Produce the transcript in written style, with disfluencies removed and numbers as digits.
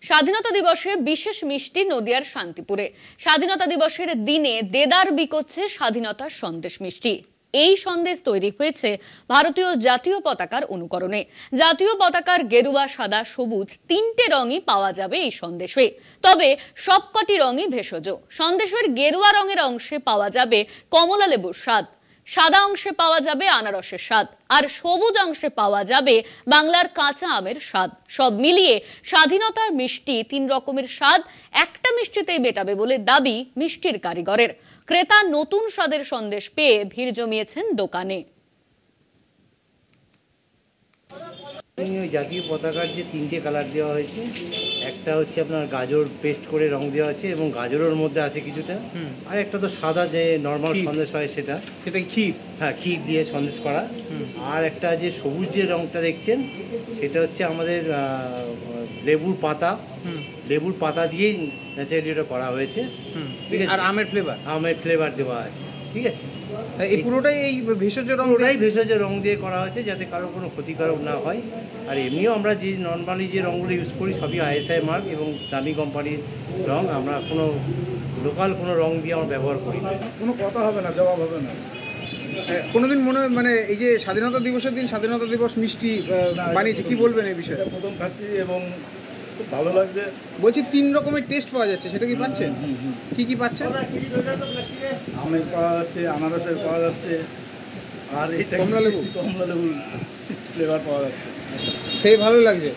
স্বাধীনতা দিবসে বিশেষ মিষ্টি নদিয়ার শান্তিপুরে। স্বাধীনতা দিবসের দিনে দেদার বিকোচ্ছে স্বাধীনতার সন্দেশ মিষ্টি। এই সন্দেশ তৈরি হয়েছে ভারতীয় জাতীয় পতাকার অনুকরণে। জাতীয় পতাকার গেরুয়া, সাদা, সবুজ তিনটে রঙই পাওয়া যাবে এই সন্দেশে। তবে সবকটি রঙই ভেষজ। সন্দেশের গেরুয়া রঙের অংশে পাওয়া যাবে কমলা লেবুর স্বাদ, সাদা অংশে পাওয়া যাবে আনারসের স্বাদ, আর সবুজ অংশে পাওয়া যাবে বাংলার কাঁচা আমের স্বাদ। সব মিলিয়ে স্বাধীনতার মিষ্টি তিন রকমের স্বাদ একটা মিষ্টিতেই মেটাবে বলে দাবি মিষ্টির কারিগরের। ক্রেতা নতুন স্বাদের সন্দেশ পেয়ে ভিড় জমিয়েছেন দোকানে। জাতীয় পতাকার যে তিনটে কালার দেওয়া হয়েছে, একটা হচ্ছে আপনার গাজর পেস্ট করে রং দেওয়া আছে এবং গাজরের মধ্যে আছে কিছুটা, আর একটা তো সাদা যে নর্মাল সন্দেশ হয় সেটা ক্ষীর, হ্যাঁ ক্ষীর দিয়ে সন্দেশ করা। আর একটা যে সবুজ যে রংটা দেখছেন সেটা হচ্ছে আমাদের লেবুর পাতা দিয়েই ন্যাচারালি এটা করা হয়েছে। ঠিক আছে, আর আমের ফ্লেভার দেওয়া আছে। ঠিক আছে, এই পুরোটাই এই ভেষজ রং দিয়ে করা হয়েছে যাতে কারো কোনো ক্ষতিকারক না হয়। আর এমনিও আমরা যে নর্মালি যে রঙগুলো ইউজ করি সবই ISI মার্ক এবং দামি কোম্পানির রং। আমরা কোনো লোকাল কোনো রং দিয়ে আমরা ব্যবহার করি না। কোনো কথা হবে না, জবাব হবে না। কোনোদিন মানে এই যে স্বাধীনতা দিবসের দিন স্বাধীনতা দিবস মিষ্টি বানিয়েছে, কি বলবেন এই বিষয়ে? প্রথম খাচ্ছি এবং খুব ভালো লাগছে। বলছি তিন রকমের টেস্ট পাওয়া যাচ্ছে, সেটা কি পাচ্ছেন? কি পাচ্ছেন? আমের পাওয়া যাচ্ছে, আনারসের পাওয়া যাচ্ছে, আর এইটা কমলা লেবু ফ্লেভার পাওয়া যাচ্ছে। খেয়ে ভালো লাগছে।